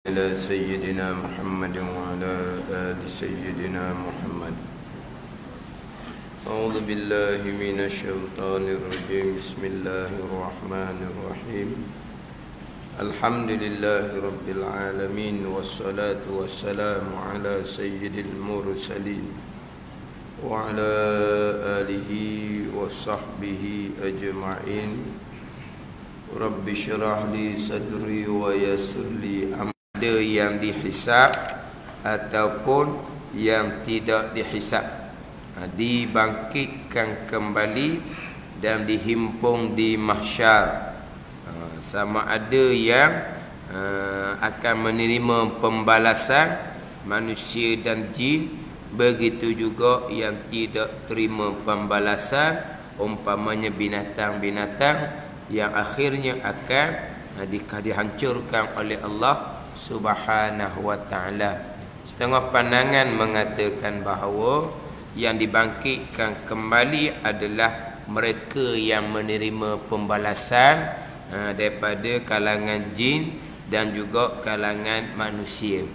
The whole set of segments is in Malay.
إلى سيدنا محمد وعلى آل سيدنا محمد. أعوذ بالله من الشيطان الرجيم. بسم الله الرحمن الرحيم. الحمد لله رب العالمين، والصلاة والسلام على سيد المرسلين وعلى آله وصحبه أجمعين. رب اشرح لي صدري ويسر لي أمري. Ada yang dihisab ataupun yang tidak dihisab, dibangkitkan kembali dan dihimpun di mahsyar. Sama ada yang akan menerima pembalasan manusia dan jin, begitu juga yang tidak terima pembalasan, umpamanya binatang-binatang yang akhirnya akan dihancurkan oleh Allah Subhanahu wa ta'ala. Setengah pandangan mengatakan bahawa yang dibangkitkan kembali adalah mereka yang menerima pembalasan daripada kalangan jin dan juga kalangan manusia.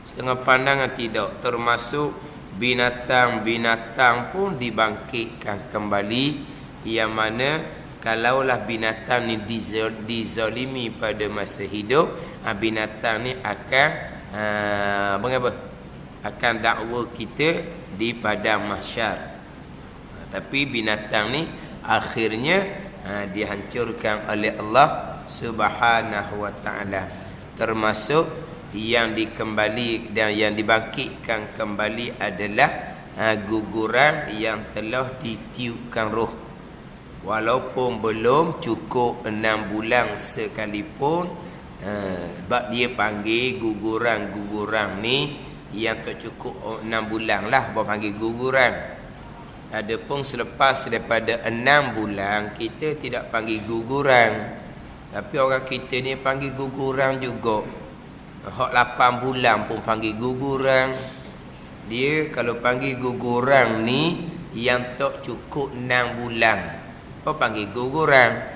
Setengah pandangan tidak, termasuk binatang-binatang pun dibangkitkan kembali, yang mana kalaulah binatang ni dizalimi pada masa hidup, binatang ni akan akan dakwa kita di padang mahsyar. Tapi binatang ni akhirnya dihancurkan oleh Allah Subhanahu wa ta'ala. Termasuk yang dikembali dan yang dibangkitkan kembali adalah guguran yang telah ditiupkan roh. Walaupun belum cukup 6 bulan sekalipun, sebab dia panggil guguran-guguran ni yang tak cukup 6 bulan lah baru panggil guguran. Adapun selepas daripada 6 bulan, kita tidak panggil guguran, tapi orang kita ni panggil guguran juga. Hak 8 bulan pun panggil guguran. Dia kalau panggil guguran ni yang tak cukup 6 bulan, apa panggil guguran.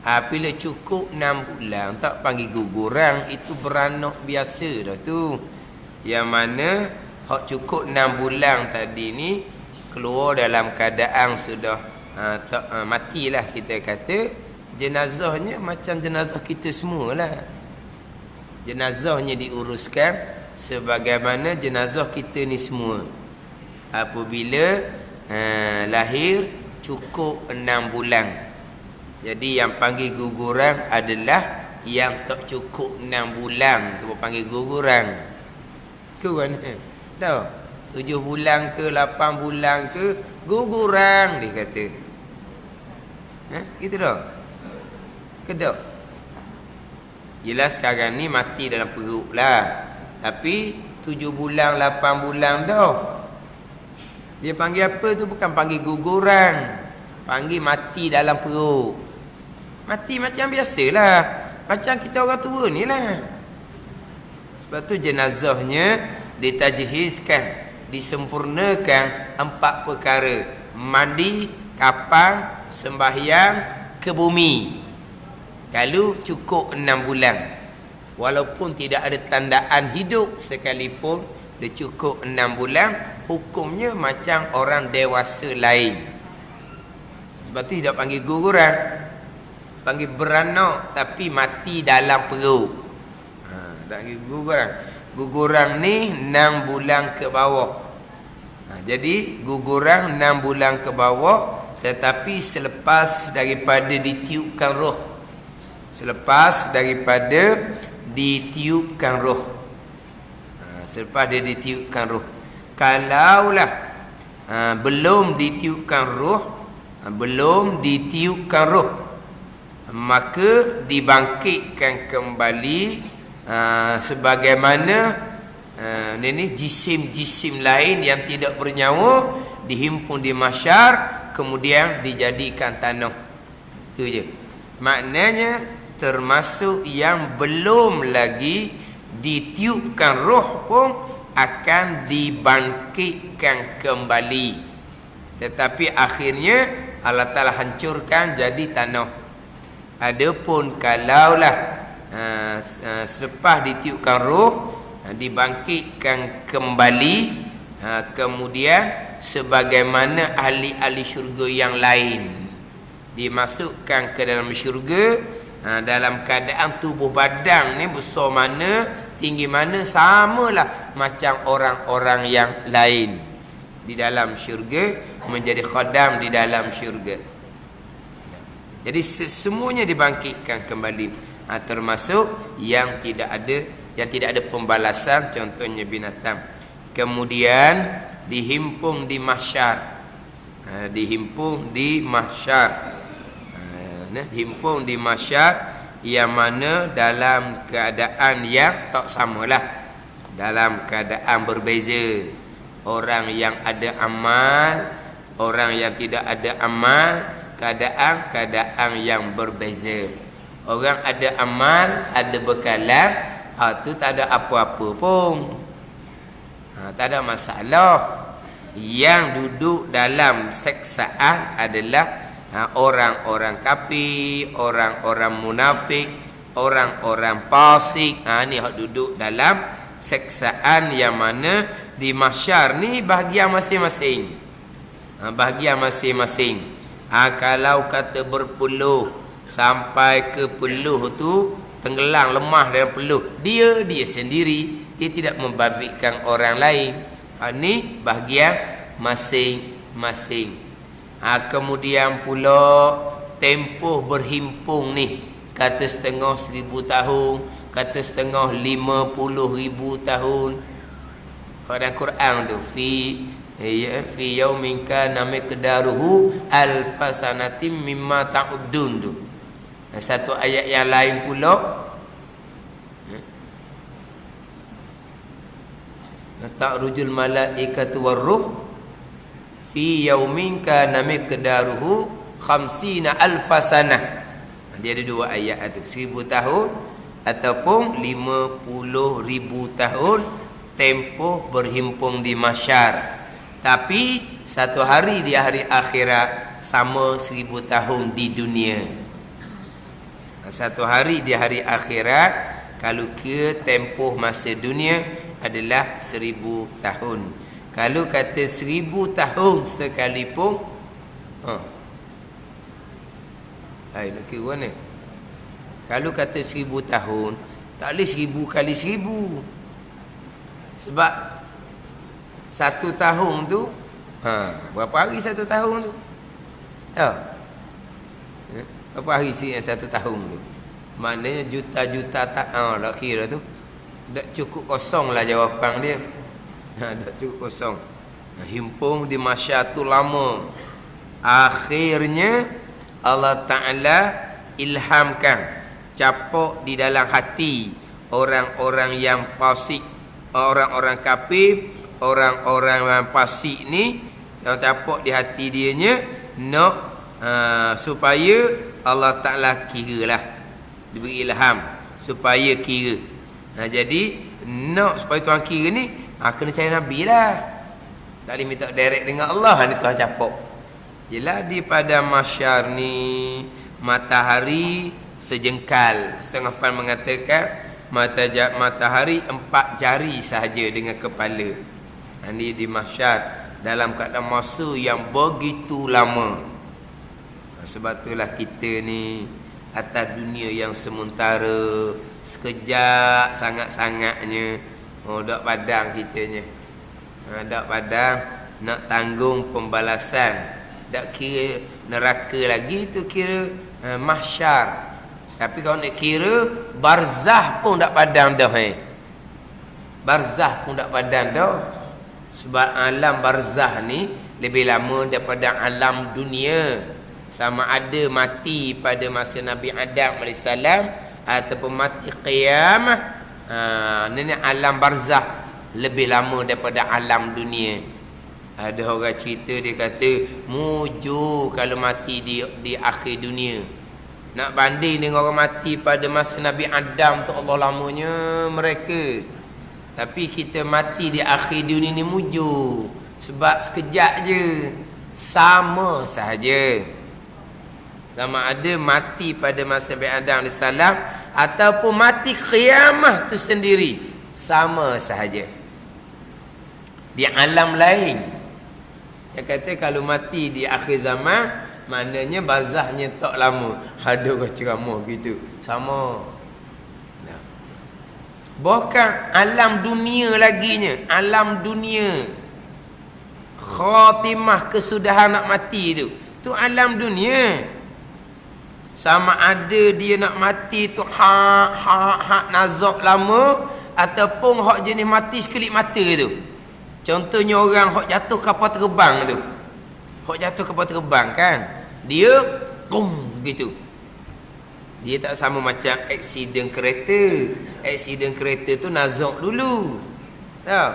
Bila cukup 6 bulan tak panggil guguran, itu beranak biasa dah tu. Yang mana hak cukup 6 bulan tadi ni keluar dalam keadaan sudah matilah, kita kata jenazahnya macam jenazah kita semualah. Jenazahnya diuruskan sebagaimana jenazah kita ni semua. Apabila lahir cukup 6 bulan. Jadi yang panggil guguran adalah yang tak cukup 6 bulan, tu panggil guguran. Ke mana? Tahu? 7 bulan ke 8 bulan ke guguran dia kata. Gitu dah. Kedok. Jelas sekarang ni mati dalam perut lah. Tapi 7 bulan 8 bulan dah. Dia panggil apa tu? Bukan panggil guguran, panggil mati dalam perut. Mati macam biasalah, macam kita orang tua ni lah. Sebab tu jenazahnya ditajhizkan, disempurnakan 4 perkara: mandi, kafan, sembahyang, ke bumi. Kalau cukup 6 bulan, walaupun tidak ada tandaan hidup sekalipun, dia cukup 6 bulan, hukumnya macam orang dewasa lain. Sebab tu tidak panggil guguran, panggil beranak tapi mati dalam perut. Tak panggil guguran. Guguran ni 6 bulan ke bawah. Jadi guguran 6 bulan ke bawah, tetapi selepas daripada ditiupkan roh. Selepas daripada ditiupkan roh. Selepas dia ditiupkan roh. Kalaulah belum ditiupkan roh, maka dibangkitkan kembali sebagaimana ini jisim-jisim lain yang tidak bernyawa, dihimpun di mahsyar, kemudian dijadikan tanah. Itu je. Maknanya termasuk yang belum lagi ditiupkan roh pun akan dibangkitkan kembali, tetapi akhirnya Allah Ta'ala hancurkan jadi tanah. Adapun kalaulah selepas ditiupkan roh, dibangkitkan kembali, kemudian sebagaimana ahli-ahli syurga yang lain dimasukkan ke dalam syurga, dalam keadaan tubuh badan ni besar mana, tinggi mana, samalah macam orang-orang yang lain di dalam syurga, menjadi khadam di dalam syurga. Jadi semuanya dibangkitkan kembali, termasuk yang tidak ada pembalasan, contohnya binatang. Kemudian dihimpun di mahsyar, dihimpun di mahsyar, yang mana dalam keadaan yang tak samalah, dalam keadaan berbeza. Orang yang ada amal, orang yang tidak ada amal, keadaan yang berbeza. Orang ada amal, ada bekalan, tu tak ada apa-apa pun, tak ada masalah. Yang duduk dalam seksaan adalah orang-orang kafir, orang-orang munafik, orang-orang fasik. Ni hak duduk dalam seksaan, yang mana di mahsyar ni bahagian masing-masing. Bahagian masing-masing. Kalau kata berpeluh sampai ke peluh tu tenggelam lemah dalam peluh, dia sendiri, dia tidak membabitkan orang lain. Ni bahagian masing-masing. Kemudian pula tempoh berhimpun ni, kata setengah 1000 tahun, kata setengah 50,000 tahun. Pada Quran tu fi yaumin kana miqdaruhu alfasanatin mimma ta'udun tu. Satu ayat yang lain pula, ta'rujul malaikatu warruh fi yaumin kana miqdaruhu 50 alfasanah. Dia ada dua ayat tu, 1000 tahun ataupun 50,000 tahun tempoh berhimpun di mahsyar. Tapi satu hari di hari akhirat sama 1000 tahun di dunia. Satu hari di hari akhirat, kalau kira tempoh masa dunia adalah 1000 tahun. Kalau kata 1000 tahun sekalipun, nak kira mana? Kalau kata 1000 tahun, tak boleh 1000 kali 1000. Sebab satu tahun tu, berapa hari satu tahun tu? Berapa hari sih yang satu tahun tu? Maknanya juta-juta tak lah kira tu. Tak cukup kosong lah jawapan dia. Tak cukup kosong. Himpun di mahsyar tu lama. Akhirnya Allah Ta'ala ilhamkan, capok di dalam hati orang-orang yang fasik, orang-orang kafir, orang-orang yang fasik ni, capok di hati dianya, nak supaya Allah Ta'ala kiralah, diberi ilham supaya kira. Jadi nak supaya Tuhan kira ni, kena cari Nabi lah. Tak boleh minta direct dengan Allah, ni Tuhan capok. Yelah di pada mahsyar ni matahari sejengkal. Setengah pan mengatakan matahari 4 jari sahaja dengan kepala. Ini di mahsyar dalam keadaan masa yang begitu lama. Sebab itulah kita ni atas dunia yang sementara, sekejap sangat-sangatnya. Dak padang kitanya. Dak padang nak tanggung pembalasan. Tak kira neraka lagi, tu kira mahsyar. Tapi kalau nak kira barzah pun tak padam dah. Barzah pun tak padam dah. Sebab alam barzah ni lebih lama daripada alam dunia. Sama ada mati pada masa Nabi Adam AS ataupun mati qiyamah. Ini alam barzah lebih lama daripada alam dunia. Ada orang cerita, dia kata mujur kalau mati di akhir dunia. Nak banding dengan orang mati pada masa Nabi Adam tu, Allah lamanya mereka. Tapi kita mati di akhir dunia ni mujur. Sebab sekejap je. Sama sahaja. Sama ada mati pada masa Nabi Adam AS ataupun mati kiamah tu sendiri, sama sahaja. Di alam lain, dia kata kalau mati di akhir zaman, maknanya barzahnya tak lama. Ada kau ceramah gitu, sama. Nah. Bahkan alam dunia laginya, alam dunia, khatimah kesudahan nak mati tu alam dunia. Sama ada dia nak mati tu hak nazak lama, ataupun hak jenis mati sekelip mata tu. Contohnya orang hak jatuh kapal terbang tu. Hak jatuh kapal terbang kan, dia gitu. Dia tak sama macam aksiden kereta. Aksiden kereta tu nazak dulu. Tahu?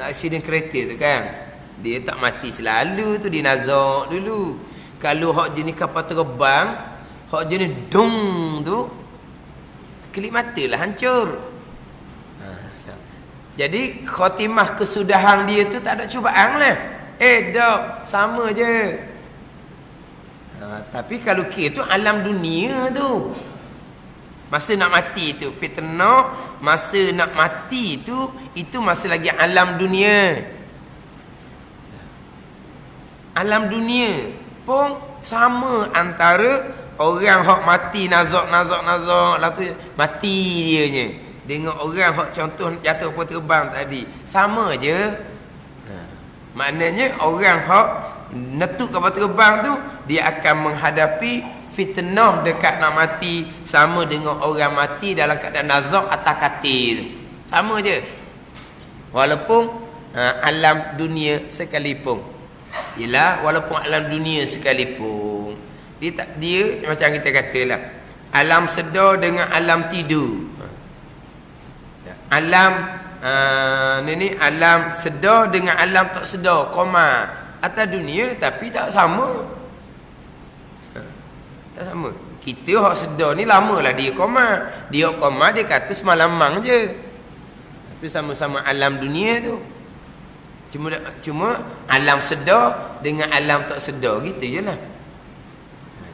Aksiden kereta tu kan, dia tak mati selalu tu, dia nazak dulu. Kalau hak jenis kapal terbang, hak jenis dung tu, sekelip mata lah hancur. Jadi khatimah kesudahan dia tu tak ada cubaan lah. Dak, sama je. Tapi kalau kira tu alam dunia tu, masa nak mati tu fitnah, masa nak mati tu, itu masa lagi alam dunia. Alam dunia pun sama antara orang hak mati nazak lalu mati dianya, dengan orang hak contoh jatuh kapal terbang tadi, sama je. Maknanya orang hak netuk kapal terbang tu, dia akan menghadapi fitnah dekat nak mati, sama dengan orang mati dalam keadaan nazak atas katil tu. Sama je. Walaupun alam dunia sekalipun. Ialah walaupun alam dunia sekalipun, dia macam kita katalah, alam sedar dengan alam tidur. Alam alam sedar dengan alam tak sedar, koma atas dunia, tapi tak sama. Tak sama. Kita hak sedar ni lamalah dia koma. Dia koma, dia kata semalamang je. Itu sama-sama alam dunia tu. Cuma alam sedar dengan alam tak sedar gitu je lah.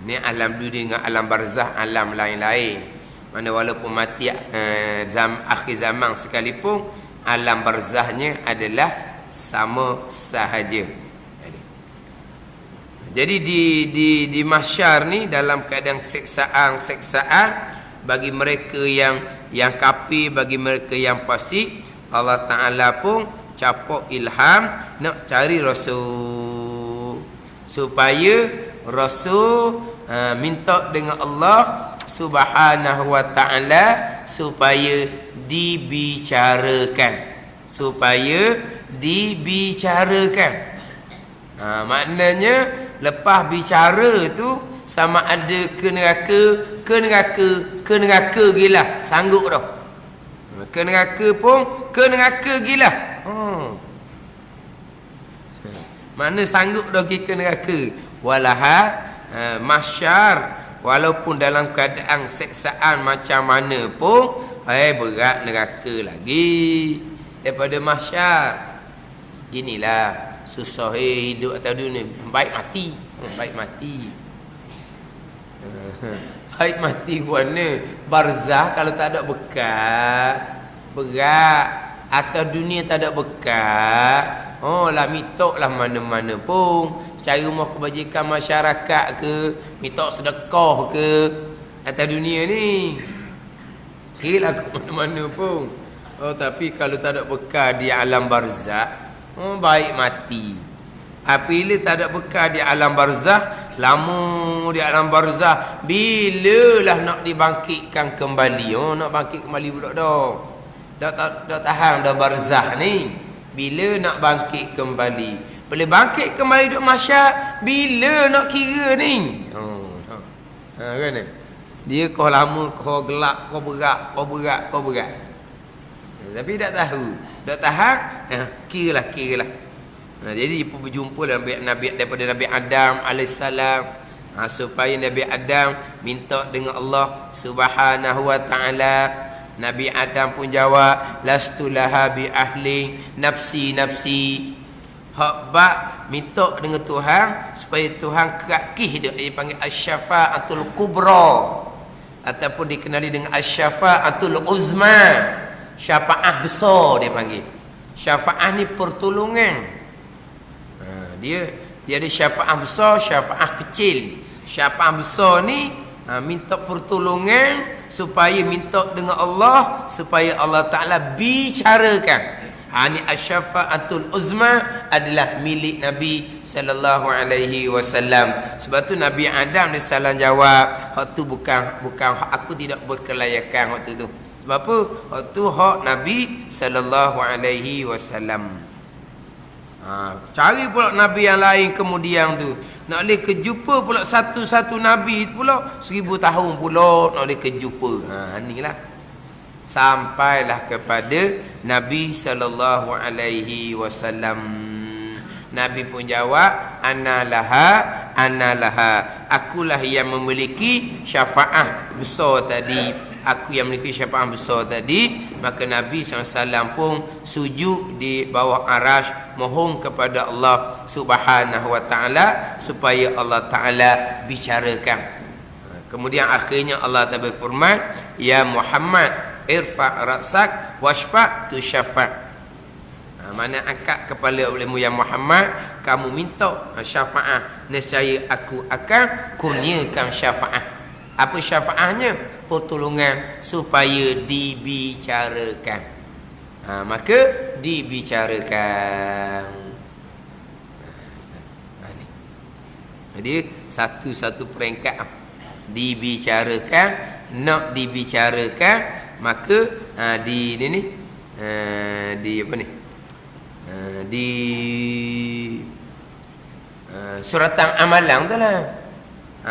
Ni alam dunia dengan alam barzah, alam lain-lain. Mana walaupun mati akhir zaman sekalipun, alam barzahnya adalah sama sahaja. Jadi di mahsyar ni, dalam keadaan seksaan bagi mereka yang kafir, bagi mereka yang fasik, Allah Ta'ala pun capok ilham nak cari rasul, supaya rasul minta dengan Allah Subhanahu wa ta'ala supaya dibicarakan, maknanya lepas bicara tu, sama ada ke neraka gila, sanggup dah. Ke neraka pun ke neraka gila. Mana sanggup dah pergi ke neraka. Walahal mahsyar, walaupun dalam keadaan seksaan macam mana pun, berat neraka lagi daripada mahsyar. Inilah susah hidup atas dunia. Baik mati. Baik mati mana? Barzah kalau tak ada bekat, berat. Atas dunia tak ada bekat, lah mitok lah mana-mana pun. Cari rumah kebajikan masyarakat ke, mitok sedekah ke, atas dunia ni kira ke mana-mana pun. Tapi kalau tak ada bekal di alam barzah, baik mati. Apabila tak ada bekal di alam barzah, lama di alam barzah, bilalah nak dibangkitkan kembali. Nak bangkit kembali pula dah tahan dah barzah ni. Bila nak bangkit kembali? Boleh bangkit kembali duduk mahsyar bila nak kira ni? Kan? Dia kau lama, kau gelap, kau berat. Tapi tak tahu, tak tahan, kiralah. Jadi dia pun berjumpa Nabi daripada Nabi Adam alaihissalam, supaya Nabi Adam minta dengan Allah Subhanahu wa ta'ala. Nabi Adam pun jawab, lastu laha bi ahli nafsi. Hak bak minta dengan Tuhan supaya Tuhan kerakih dia, dia panggil asy-syafa'atul kubra. ataupun dikenali dengan asy-syafa'atul uzma. Syafaah besar dia panggil. Syafaah ni pertolongan. Dia ada syafaah besar, syafaah kecil. Syafaah besar ni minta pertolongan supaya minta dengan Allah, supaya Allah Ta'ala bicarakan. Ni asy-syafa'atul uzma adalah milik Nabi sallallahu alaihi wasallam. Sebab tu Nabi Adam dia salah jawab, hak tu bukan hak aku, tidak berkelayakan waktu tu. Sebab apa? Hak tu hak Nabi sallallahu alaihi wasallam. Cari pula Nabi yang lain kemudian tu. Nak boleh kejumpa pula satu-satu Nabi pula 1000 tahun pula nak boleh kejumpa. Inilah. Sampailah kepada Nabi sallallahu alaihi wasallam. Nabi pun jawab, ana laha. Akulah yang memiliki syafaat besar tadi. Aku yang memiliki syafaat besar tadi. Maka Nabi SAW pun sujud di bawah arasy, mohon kepada Allah Subhanahu wa ta'ala supaya Allah Ta'ala bicarakan. Kemudian akhirnya Allah Ta'ala berfirman, ya Muhammad, irfa' ra'sak washfa' tu syafa'. Mana angkat kepala olehmu ya Muhammad, kamu minta syafaat, nescaya aku akan kurniakan syafaat. Apa syafaatnya? Pertolongan supaya dibicarakan. Maka dibicarakan. Jadi satu-satu peringkat dibicarakan, nak dibicarakan, maka di ni di apa ni? Di suratan amalan tu lah.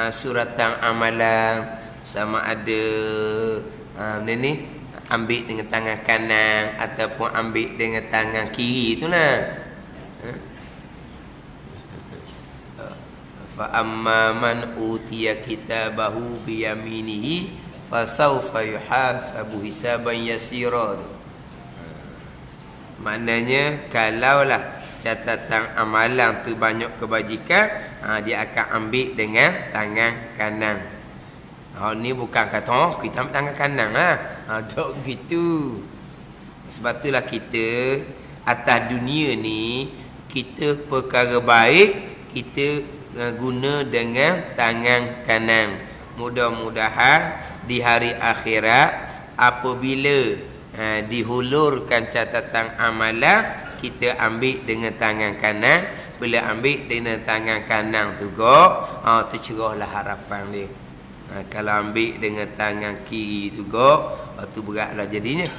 Suratan amalan sama ada ni ambil dengan tangan kanan ataupun ambil dengan tangan kiri tu lah. Fa amma man utiya kitabahu bi yaminihi fasawfa yuhasabu hisaban yasira. Maknanya kalaulah catatan amalan tu banyak kebajikan, dia akan ambil dengan tangan kanan. Ni bukan kata kita ambil tangan kanan lah. Tak gitu. Sebab itulah kita atas dunia ni, kita perkara baik kita guna dengan tangan kanan. Mudah-mudahan di hari akhirat apabila dihulurkan catatan amalan, kita ambil dengan tangan kanan. Bila ambil dengan tangan kanan tu tercerahlah harapan dia. Kalau ambil dengan tangan kiri tu tu beratlah jadinya.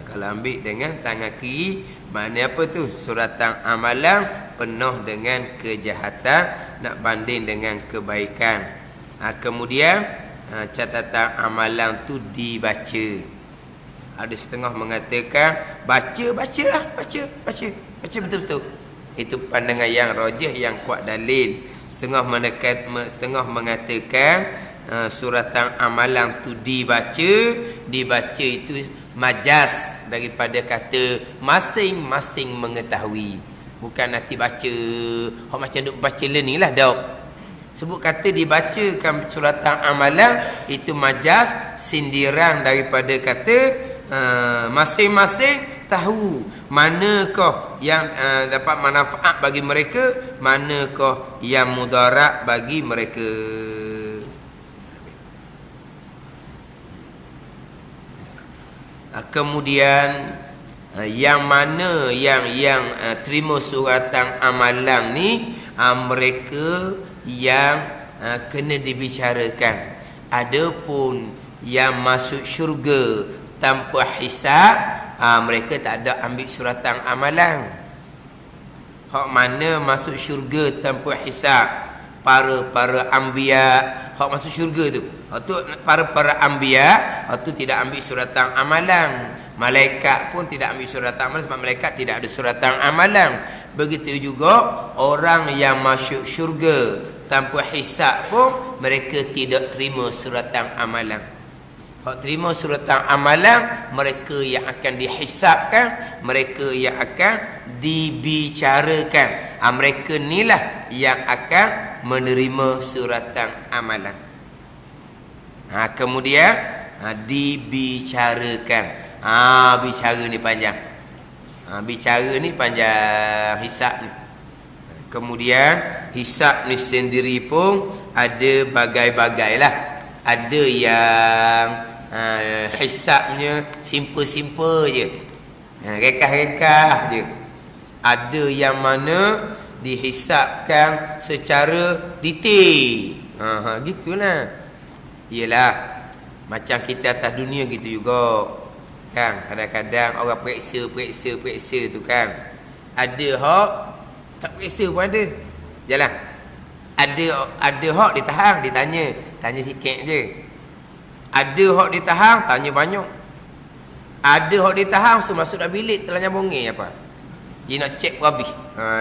Kalau ambil dengan tangan kiri, maknanya apa tu? Suratan amalan penuh dengan kejahatan, nak banding dengan kebaikan. Kemudian catatan amalan tu dibaca. Ada setengah mengatakan baca betul-betul. Itu pandangan yang rajih, yang kuat dalil. Setengah mengatakan suratan amalan tu dibaca itu majas daripada kata masing-masing mengetahui. Bukan nanti baca macam duk baca learning lah dak. Sebut kata dibacakan suratan amalan itu majas, sindiran daripada kata masing-masing tahu manakah yang dapat manfaat bagi mereka, manakah yang mudarat bagi mereka. Kemudian yang mana yang terima suratan amalan ni, mereka yang kena dibicarakan. Adapun yang masuk syurga tanpa hisab, mereka tak ada ambil suratan amalan. Hak mana masuk syurga tanpa hisab? Para anbiya, hak masuk syurga tu. Hak tu para anbiya, hak tu tidak ambil suratan amalan. Malaikat pun tidak ambil suratan amalan sebab malaikat tidak ada suratan amalan. Begitu juga orang yang masuk syurga tanpa hisab pun mereka tidak terima suratan amalan. Hak terima suratan amalan mereka yang akan dihisabkan, mereka yang akan dibicarakan. Mereka inilah yang akan menerima suratan amalan. Kemudian dibicarakan. Bicara ni panjang. Bicara ni panjang hisab ni. Kemudian hisab ni sendiri pun ada bagai-bagai lah. Ada yang hisabnya simple-simple je, rekah-rekah je. Ada yang mana dihisapkan secara detail. Gitulah. Yelah, macam kita atas dunia gitu juga kan. Kadang-kadang orang periksa tu kan. Ada hak tak periksa pun ada. Jalan. Ada hak ditahan, tanya sikit je. Ada hak ditahan, tanya banyak. Ada hak ditahan, so masuk dalam bilik telah nyambungi apa. Dia nak cek habis.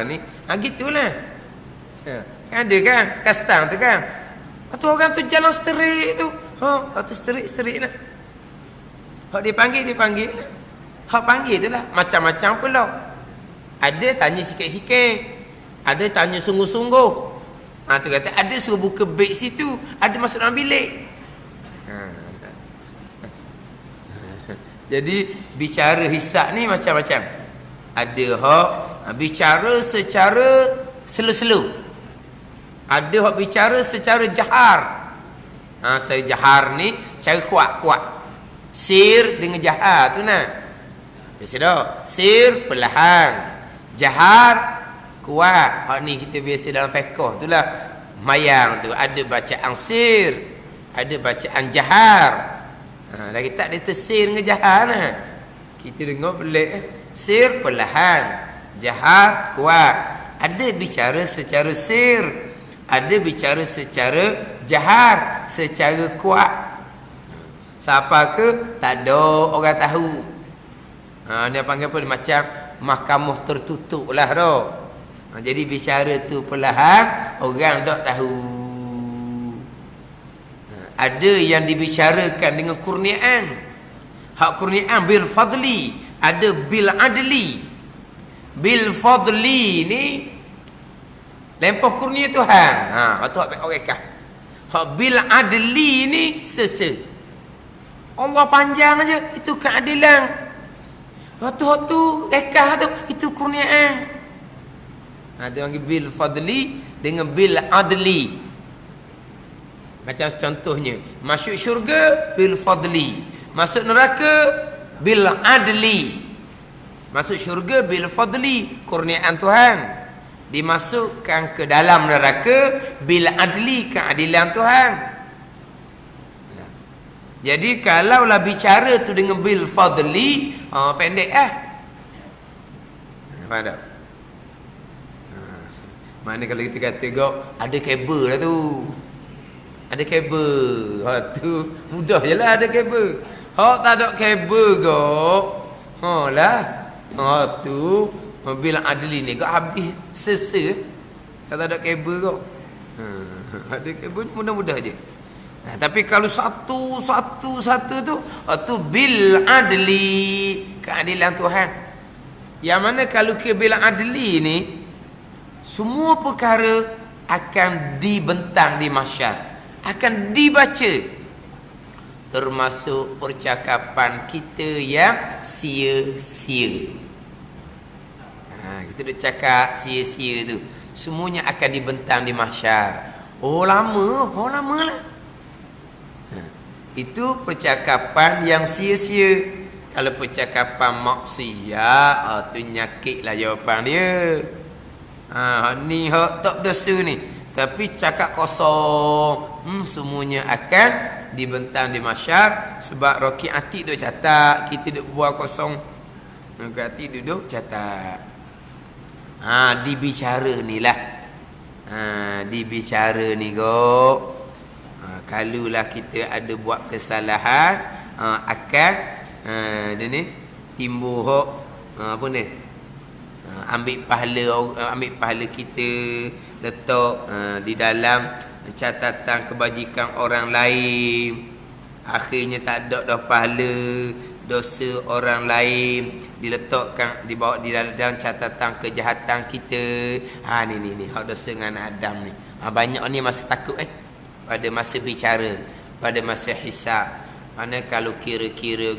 Ni, gitulah. Kan ada kan, custom tu kan. Tu orang tu jalan straight tu. Tu straight lah. Hak dia panggil lah. Hak panggil tu lah. Macam-macam pula. Ada tanya sikit-sikit. Ada tanya sungguh-sungguh. Tu kata, ada suruh buka beg situ. Ada masuk dalam bilik. Jadi, bicara hisab ni macam-macam. Ada hak bicara secara slow-slow. Ada hak bicara secara jahar. Saya jahar ni cara kuat-kuat. Sir dengan jahar tu nak. Biasa dah. Sir perlahan. Jahar kuat. Hak ni kita biasa dalam fiqh tu lah. Mayang tu ada bacaan sir, ada bacaan jahar. Lagi tak ada tersir dengan jahar lah. Kita dengar pelik. Sir perlahan, jahar kuat. Ada bicara secara sir, ada bicara secara jahar, secara kuat. Siapa ke? Tak ada orang tahu. Dia panggil apa? Macam mahkamah tertutup lah dah. Jadi bicara tu perlahan, orang tak tahu. Ada yang dibicarakan dengan kurniaan. Hak kurniaan bil fadli, ada bil adli. Bil fadli ni lempah kurnia Tuhan. Itu hak orang kah. Hak bil adli ni sesa. Allah panjang aja, itu keadilan. Hak tu rekah tu, itu kurniaan. Dia panggil bil fadli dengan bil adli. Macam contohnya, masuk syurga bil fadli, masuk neraka bil adli. Masuk syurga bil fadli, kurniaan Tuhan. Dimasukkan ke dalam neraka bil adli, keadilan Tuhan. Jadi kalaulah bicara tu dengan bil fadli, pendek faham tak? Mana kalau kita kata kau ada kabel lah tu. Ada kabel. Tu mudah je lah ada kabel. Tak ada kabel kau. Lah. Tu bil adli ni kau habis sesa. Kalau tak ada kabel kau. Ada kabel mudah-mudah je. Tapi kalau satu tu bil adli, keadilan Tuhan. Yang mana kalau ke bil adli ni, semua perkara akan dibentang di mahsyar, akan dibaca, termasuk percakapan kita yang sia-sia. Kita dah cakap sia-sia tu, semuanya akan dibentang di mahsyar. Lama lah. Itu percakapan yang sia-sia. Kalau percakapan maksiat, tu nyakit lah jawapan dia. Ni hak tak dosa ni, tapi cakap kosong, semuanya akan dibentang di mahsyar. Sebab Roki Atik duk catat, kita duk buang kosong. Roki Atik duduk catat. Dibicara ni lah. Dibicara ni kalaulah kita ada buat kesalahan, akan dia ni timbul hak apa ni, ambil pahala kita, letak di dalam catatan kebajikan orang lain. Akhirnya tak ada dah pahala dosa orang lain, diletakkan, dibawa di dalam catatan kejahatan kita. Ni hak dosa dengan Adam ni. Banyak ni masa takut pada masa bicara. pada masa hisab. Mana kalau kira-kira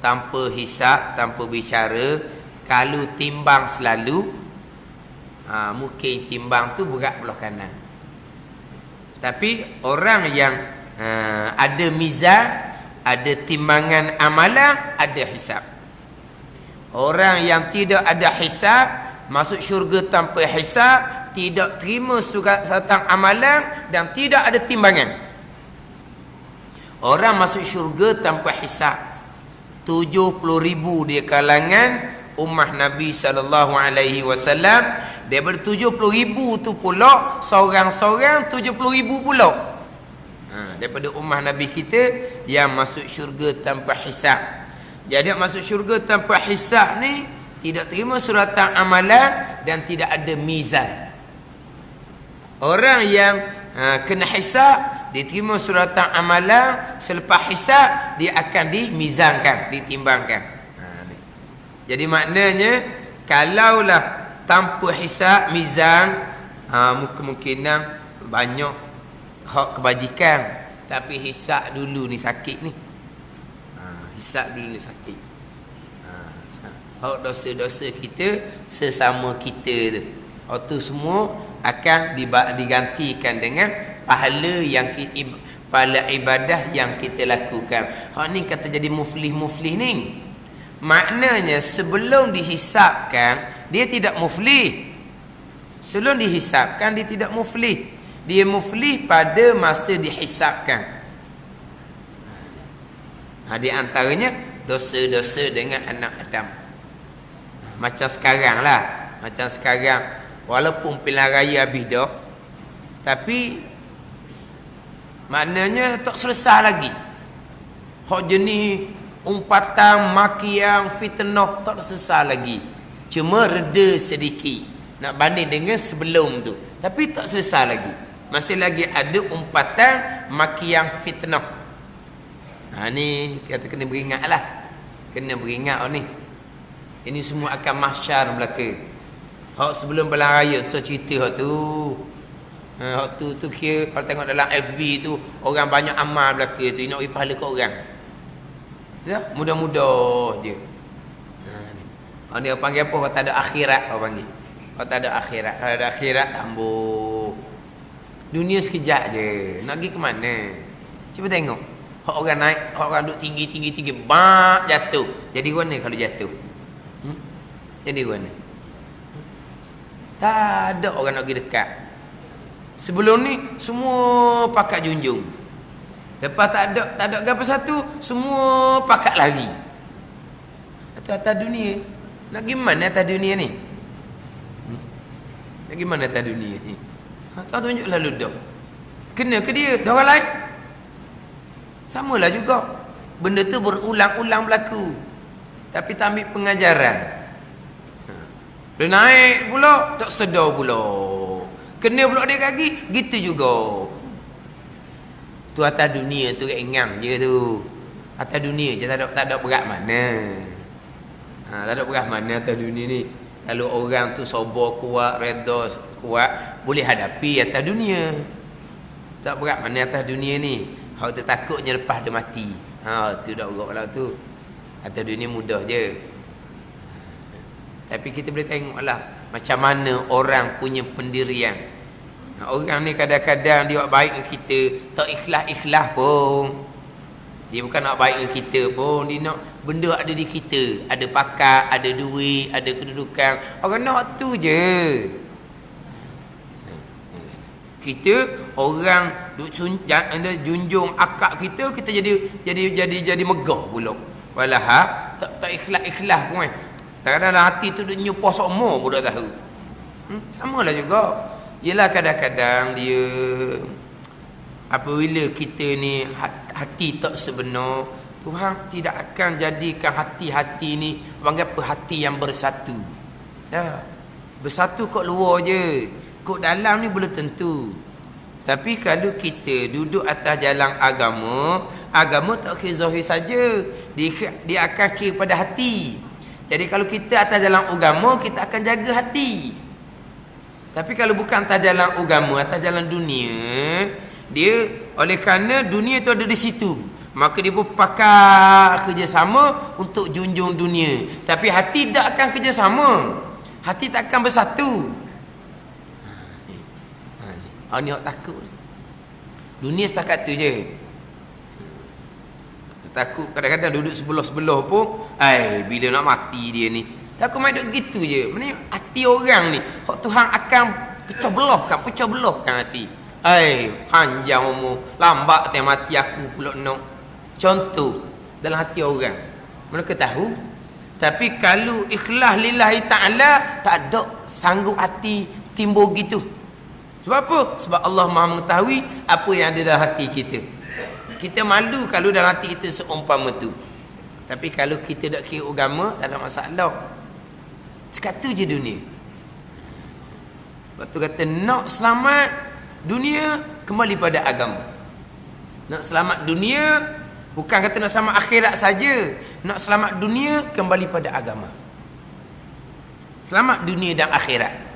tanpa hisab, tanpa bicara, kalau timbang selalu, mungkin timbang tu berat belah kanan. Tapi orang yang ada mizan, ada timbangan amalan, ada hisab. Orang yang tidak ada hisab, masuk syurga tanpa hisab, tidak terima surat tentang amalan dan tidak ada timbangan. Orang masuk syurga tanpa hisab, 70,000 di kalangan ummah Nabi SAW. Daripada 70,000 tu pula, seorang-seorang 70,000 pula. Daripada ummah Nabi kita yang masuk syurga tanpa hisab. Jadi masuk syurga tanpa hisab ni tidak terima suratan amalan dan tidak ada mizan. Orang yang kena hisab, diterima suratan amalan, selepas hisab dia akan dimizankan, ditimbangkan. Jadi maknanya kalaulah tanpa hisab mizan, kemungkinan banyak hak kebajikan, tapi hisab dulu ni sakit ni. Hisab dulu ni sakit. Hak dosa-dosa kita sesama kita tu, hak tu semua akan digantikan dengan pahala yang pahala ibadah yang kita lakukan. Hak ni kata jadi muflih-muflih ni, maknanya sebelum dihisapkan dia tidak muflih. Sebelum dihisapkan dia tidak muflih. Dia muflih pada masa dihisapkan. Di antaranya dosa-dosa dengan anak Adam. Macam sekarang lah, macam sekarang walaupun pilihan raya habis dah, tapi maknanya tak selesai lagi. Hak jenis umpatan, makian, fitnah tak selesai lagi. Cuma reda sedikit nak banding dengan sebelum tu, tapi tak selesai lagi. Masih lagi ada umpatan, makian, fitnah. Ni kata kena beringat lah. Kena beringat ni. Ini semua akan mahsyar belaka. Hak sebelum bulan raya so cerita hak tu. Hak tu kira kalau tengok dalam FB tu orang banyak amal belaka tu, nak bagi pahala kat orang. Ya, mudah-mudah je. Ni orang panggil apa? Kalau tak ada akhirat orang panggil. Kalau tak ada akhirat, kalau ada akhirat tambah. Dunia sekejap je. Nak pergi ke mana? Cuba tengok. Hak orang naik, hak orang duduk tinggi, bak jatuh. Jadi mana kalau jatuh? Jadi mana? Tak ada orang nak pergi dekat. Sebelum ni semua pakat junjung. Lepas tak ada apa satu, semua pakat lari. Atas dunia. Nak pergi mana atas dunia ni? Nak pergi mana atas dunia ni? Tak tunjuk lalu dah. Kena ke dia? Dah orang lain? Samalah juga. Benda tu berulang-ulang berlaku. Tapi tak ambil pengajaran. Dia naik pula, tak sedar pula. Kena pula dia kaki, gitu juga. Tu atas dunia tu ingang je tu. Atas dunia je, tak ada berat mana. Tak ada berat mana atas dunia ni. Kalau orang tu sabar kuat, reda kuat, boleh hadapi atas dunia. Tak berat mana atas dunia ni. Hak tu takutnya lepas dia mati. Tu dah urut lah tu. Atas dunia mudah je. Tapi kita boleh tengoklah macam mana orang punya pendirian. Orang ni kadang-kadang dia buat baik dengan kita, tak ikhlas-ikhlas pun. Dia bukan nak baik dengan kita pun, dia nak benda ada di kita. Ada pakat, ada duit, ada kedudukan. Orang nak tu je. Kita orang junjung akak kita jadi megah pula. Walah tak ikhlas pun. Kadang-kadang hati tu dia nyumpah sokmo pun tak tahu. Samalah juga. Yelah kadang-kadang dia apabila kita ni hati tak sebenar, Tuhan tidak akan jadikan hati-hati ni panggil apa, hati yang bersatu. Ya. Bersatu kat luar je. Kok dalam ni belum tentu. Tapi kalau kita duduk atas jalan agama tak kira zahir saja. Dia akan kira pada hati. Jadi kalau kita atas jalan agama, kita akan jaga hati. Tapi kalau bukan atas jalan agama, atas jalan dunia, dia Oleh kerana dunia tu ada di situ, maka dia pun pakai kerjasama untuk junjung dunia. Tapi hati tak akan kerjasama. Hati tak akan bersatu. Ni awak takut. Dunia setakat tu je. Takut kadang-kadang duduk sebelah-sebelah pun, bila nak mati dia ni. Takut main duduk gitu je. Mana hati orang ni, hak Tuhan akan pecah belahkan hati. Panjang umur, lambat teh mati aku pula nak. Contoh dalam hati orang. Mereka tahu. Tapi kalau ikhlas lillahi ta'ala, tak ada sanggup hati timbul gitu. Sebab apa? Sebab Allah Maha mengetahui apa yang ada dalam hati kita. Kita malu kalau dalam hati kita seumpama tu. Tapi kalau kita tak kira agama, tak ada masalah. Sekatu je dunia. Sebab tu kata nak selamat dunia, kembali pada agama. Nak selamat dunia, bukan kata nak selamat akhirat saja. Nak selamat dunia, kembali pada agama. Selamat dunia dan akhirat.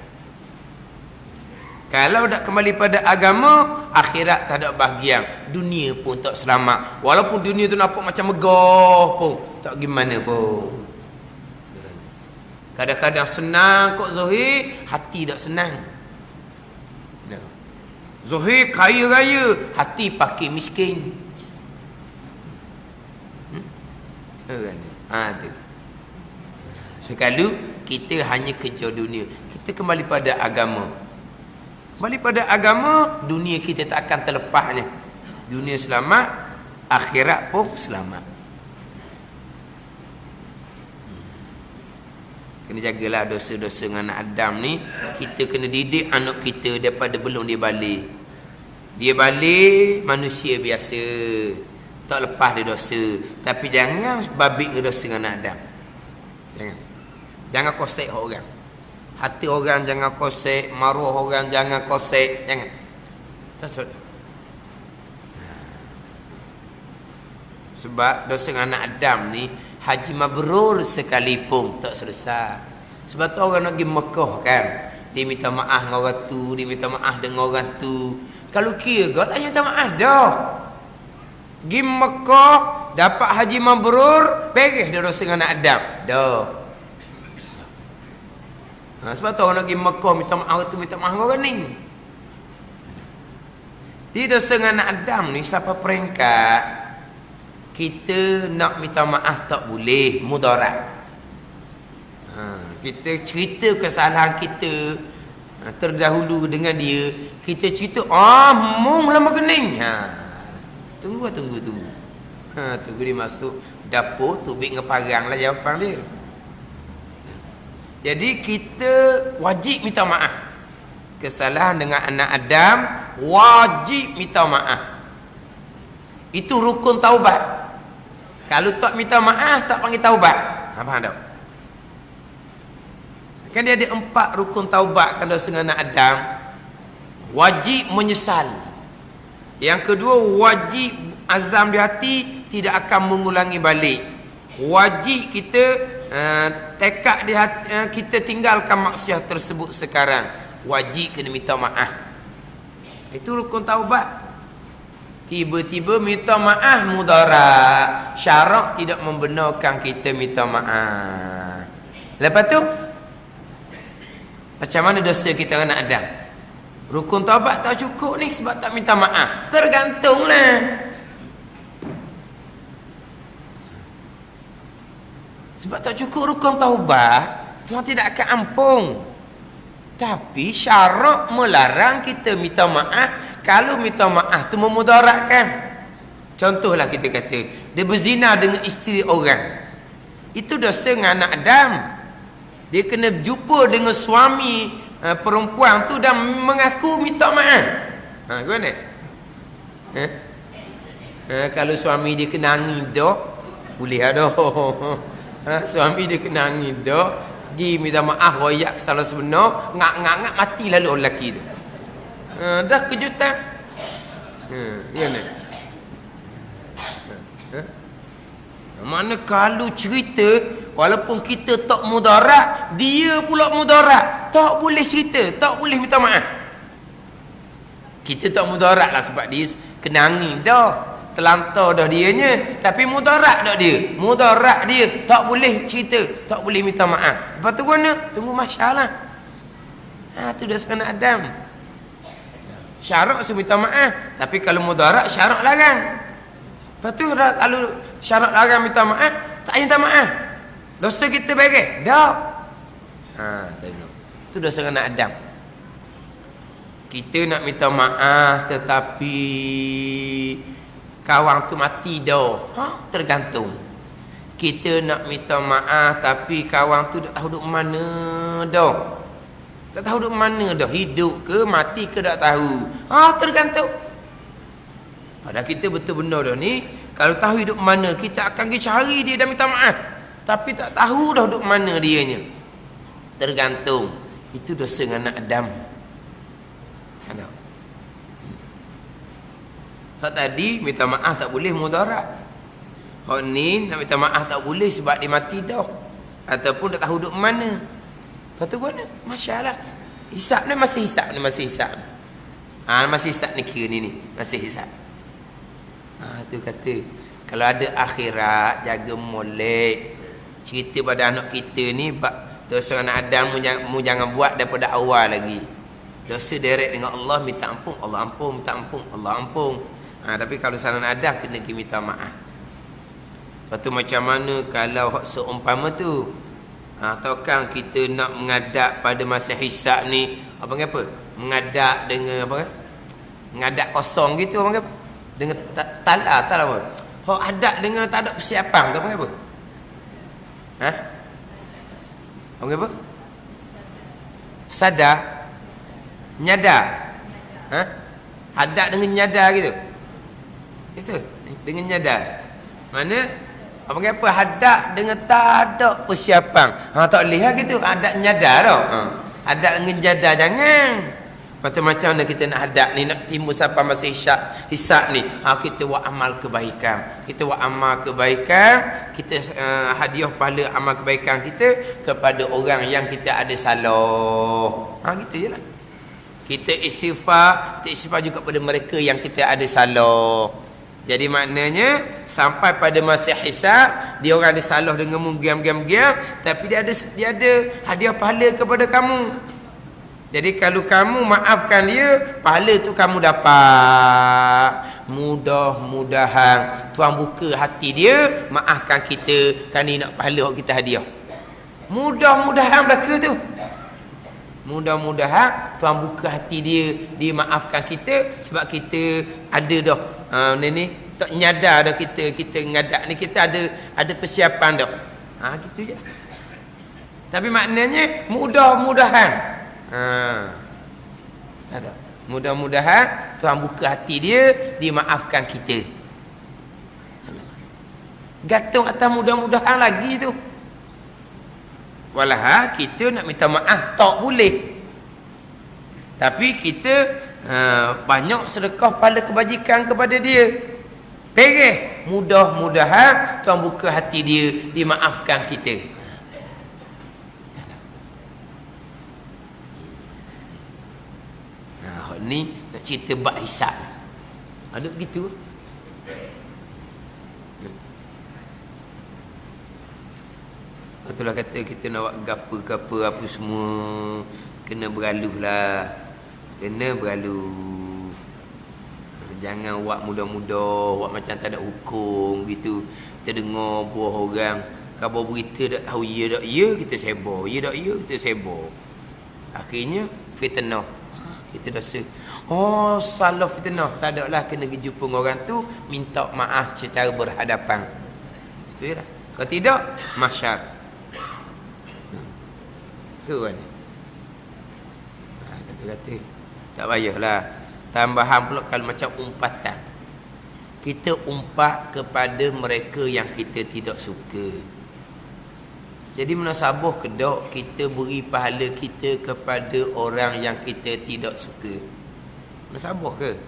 Kalau tak kembali pada agama, akhirat tak ada bahagian. Dunia pun tak selamat. Walaupun dunia tu nampak macam megah pun, tak gimana pun. Kadang-kadang senang kok Zohir, hati tak senang. Zohir kaya raya, hati pakai miskin. Tu. Kalau kita hanya kejar dunia, kita kembali pada agama. Kembali pada agama, dunia kita tak akan terlepasnya. Dunia selamat, akhirat pun selamat. Kena jagalah dosa-dosa dengan anak Adam ni. Kita kena didik anak kita daripada belum dia balik. Dia balik, manusia biasa. Tak lepas dia dosa. Tapi jangan babik ke dosa dengan anak Adam. Jangan kosek orang. Hati orang jangan kosek, maruah orang jangan kosek, jangan. Tasud. Sebab dosa anak Adam ni, haji mabrur sekalipun tak selesai. Sebab tu orang nak pergi Mekah kan, dia minta maaf dengan orang tu, dia minta maaf dengan orang tu. Kalau kira kau tak payah minta maaf dah. Pergi Mekah, dapat haji mabrur, beres dia dosa anak Adam. Dah. Sebab tu orang nak pergi Mekah minta maaf tu, minta maaf orang ni. Di dosa anak Adam ni siapa peringkat kita nak minta maaf tak boleh, mudarat. Kita cerita kesalahan kita terdahulu dengan dia, kita cerita mung lama kening. Tunggu. Tunggu dia masuk dapur, tubik ngeparang lah jawapan dia. Jadi kita wajib minta maaf. Kesalahan dengan anak Adam, wajib minta maaf. Itu rukun taubat. Kalau tak minta maaf, tak panggil taubat. Faham tak? Kan dia ada 4 rukun taubat kalau dengan anak Adam. Wajib menyesal. Yang kedua, wajib azam di hati, tidak akan mengulangi balik. Wajib kita tekad di hati, kita tinggalkan maksiat tersebut sekarang. Wajib kena minta maaf. Itu rukun taubat. Tiba-tiba minta maaf mudarat. Syarak tidak membenarkan kita minta maaf. Lepas tu macam mana dosa kita dengan Adam? Rukun taubat tak cukup ni sebab tak minta maaf. Tergantunglah. Sebab tak cukup rukun taubat, Tuhan tidak akan ampun. Tapi syarak melarang kita minta maaf kalau minta maaf tu memudaratkan. Contohlah kita kata, dia berzina dengan isteri orang. Itu dosa dengan anak Adam. Dia kena jumpa dengan suami perempuan tu dan mengaku minta maaf. Gimana? Kalau suami dia kena angin dah, boleh ada. Suami dia kena angin dah, pergi minta maaf, royak salah sebenar, ngak-ngak mati lalu orang lelaki tu. Dah kejutan. Gimana? Mana kalau cerita, walaupun kita tak mudarat, dia pula mudarat, tak boleh cerita, tak boleh minta maaf. Kita tak mudarat lah sebab dia kenangi dah. Terlantar dah dianya, tapi mudarat dah dia. Mudarat dia tak boleh cerita, tak boleh minta maaf. Lepas tu mana? Tunggu masyarakat. Tu dah sekena Adam. Syarak suruh minta maaf, tapi kalau mudarat syarak larang. Lepas tu kalau syarak larang minta maaf, tak payah minta maaf. Dosa kita beres. Dah. Tengok. Tu dah sekena Adam. Kita nak minta maaf tetapi kawan tu mati dah. Tergantung. Kita nak minta maaf tapi kawan tu tak tahu duk mana dah. Tak tahu duk mana dah. Hidup ke mati ke tak tahu. Tergantung. Padahal kita betul-benar dah ni, kalau tahu hidup mana, kita akan pergi cari dia dan minta maaf. Tapi tak tahu dah duk mana dianya. Tergantung. Itu dosa dengan anak Adam. Hak tadi minta maaf tak boleh mudarat. Hak ni nak minta maaf tak boleh sebab dia mati dah. Ataupun tak tahu duduk mana. Lepas tu mana? Masyarakat. Hisap ni masih hisap ni. Masih hisap. Masih hisap ni kira ni. Masih hisap. Tu kata. Kalau ada akhirat, jaga molek. Cerita pada anak kita ni, dosa anak Adam mu jangan buat daripada awal lagi. Dosa direct dengan Allah, minta ampun. Allah ampun, minta ampun. Allah ampun. Tapi kalau salah Adam, kena minta maaf. Lepas tu macam mana kalau seumpama tu, ataukah kita nak mengadap pada masa hisab ni, apa? Mengadap dengan apa? Mengadap kosong gitu, apa? Dengan tak apa? Hok adap dengan tak ada persiapan, tu apa? Apa? Sadar, nyadar. Hadap dengan nyadar gitu. Itu dengan nyadar. Mana apa hadap dengan tak ada persiapan. Tak boleh lah gitu. Hadap nyadar tau. Hadap dengan nyadar jangan. Lepas tu macam mana kita nak hadap ni, nak timbul sampai masa hisab ni. Kita buat amal kebaikan. Kita buat amal kebaikan, kita hadiah pahala amal kebaikan kita kepada orang yang kita ada salah. Gitu je lah. Kita istighfar juga pada mereka yang kita ada salah. Jadi maknanya sampai pada masa hisab, dia orang ada salah dengan giam, tapi dia ada hadiah pahala kepada kamu. Jadi kalau kamu maafkan dia, pahala tu kamu dapat. Mudah-mudahan Tuhan buka hati dia, maafkan kita, kan ni nak pahala kita hadiah. Mudah-mudahan belaka tu. Mudah-mudahan Tuhan buka hati dia maafkan kita sebab kita ada dah. Ni tak nyadar dah kita ngadak ni, kita ada persiapan dah. Gitu je. Tapi maknanya mudah-mudahan. Ada. Mudah-mudahan Tuhan buka hati dia maafkan kita. Gantung atas mudah-mudahan lagi tu. Walah kita nak minta maaf tak boleh. Tapi kita banyak sedekah pahala kebajikan kepada dia. Pereh, mudah-mudahan Tuhan buka hati dia, dimaafkan kita. Ni nak cerita bab hisab. Ada begitu. Itulah kata kita nak buat gapa-gapa apa semua, kena beraluh lah. Kena beraluh. Jangan buat mudah-mudah, buat macam tak ada hukum gitu. Kita dengar buah orang, khabar berita tak tahu ya tak ya, kita sebar. Ya tak ya, kita sebar. Akhirnya fitnah. Kita dosa. Salah fitnah. Tak ada lah, kena pergi jumpa orang tu, minta maaf secara berhadapan. Itu je lah. Kalau tidak, masyar. Itu kan. Kata-kata. Tak payahlah. Tambahan pula kalau macam umpatan. Kita umpat kepada mereka yang kita tidak suka. Jadi munasabah kedok kita beri pahala kita kepada orang yang kita tidak suka. Munasabah ke?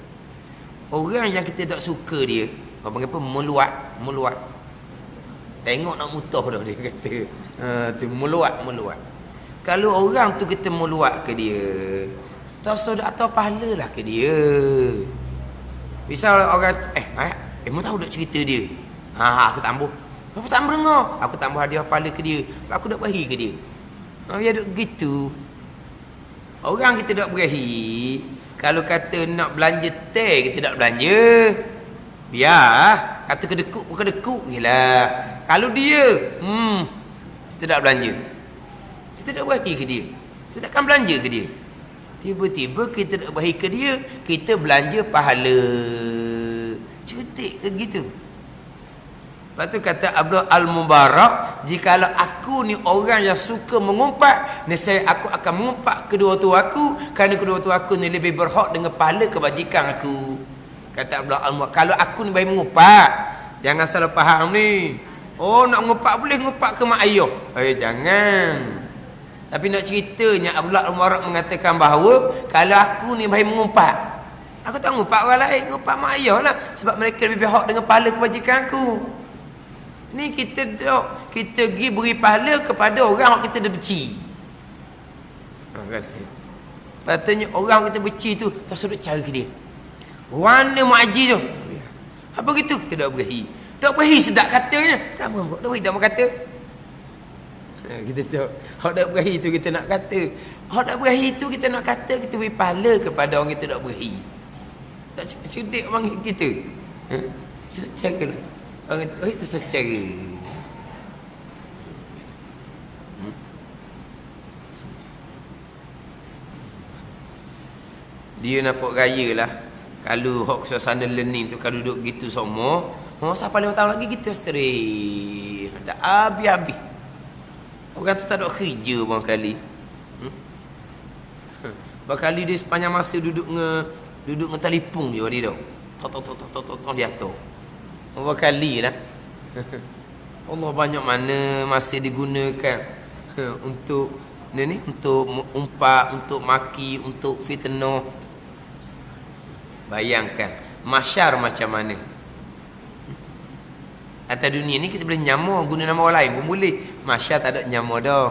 Orang yang kita tak suka dia, apa meluat. Tengok nak mutah dah dia kata. Tu meluat. Kalau orang tu kita meluat ke dia, tak sudah atau pahala lah ke dia. Misal orang mu tahu tak cerita dia? Aku tambah. Apa tak dengar? Aku tambah hadiah pahala ke dia. Aku dak bagi ke dia. Biar duk gitu. Orang kita dak berahi. Kalau kata nak belanja teh, kita dak belanja. Biar kata kedekut pun kedekut jelah. Kalau dia, kita dak belanja. Kita dak bagi ke dia. Kita takkan belanja ke dia. Tiba-tiba kita dak bagi ke dia, kita belanja pahala. Cerdik ke gitu? Lepas tu kata Abdul Al-Mubarak, jikalau aku ni orang yang suka mengumpat, nescaya aku akan mengumpat kedua tua aku, kerana kedua tua aku ni lebih berhak dengan pahala kebajikan aku. Kata Abdul Al-Mubarak, kalau aku ni baik mengumpat, jangan salah faham ni. Oh, nak mengumpat boleh mengumpat ke mak ayah? Jangan. Tapi nak ceritanya Abdul Al-Mubarak mengatakan bahawa kalau aku ni baik mengumpat, aku tak mengumpat orang lain, mengumpat mak ayah lah, sebab mereka lebih berhak dengan pahala kebajikan aku. Ni kita pergi beri pahala kepada orang yang kita dah benci. Patutnya orang yang kita benci tu tak sudut cara ke dia. Warna mu'aji tu. Apa gitu? Kita dah berahi. Dah berahi sedap katanya. Tak apa, dah berahi tak mau kata. Kita tahu. Hak dah berahi tu kita nak kata. Hak dah berahi tu kita nak kata, kita beri pahala kepada orang kita dah berahi. Tak cerdik orang kita. Sedap cara lah. Orang kata, itu secara. Dia nampak raya lah. Kalau hok suasana learning tu, kalau duduk gitu semua, siapa 5 tahun lagi kita straight. Tak habis-habis. Orang tu tak ada kerja bang kali. Berkali dia sepanjang masa duduk dengan telefon je dia tu. Tok dia tu. Berapa kali lah. Allah banyak mana masih digunakan untuk ni, untuk umpat, untuk maki, untuk fitnah. Bayangkan masyar macam mana. Atas dunia ni kita boleh nyamar guna nama orang lain pun boleh. Masyar tak ada nyamar dah.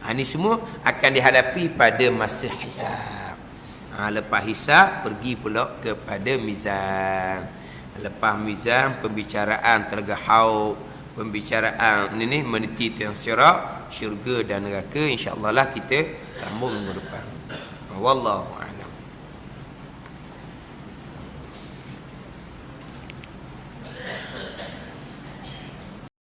Ini semua akan dihadapi pada masa hisab. Lepas hisab pergi pula kepada mizan. Lepas mizan pembicaraan tergahau, pembicaraan ni meniti tentang sirat, syurga dan neraka. Insya-Allah lah kita sambung minggu depan. Wallahu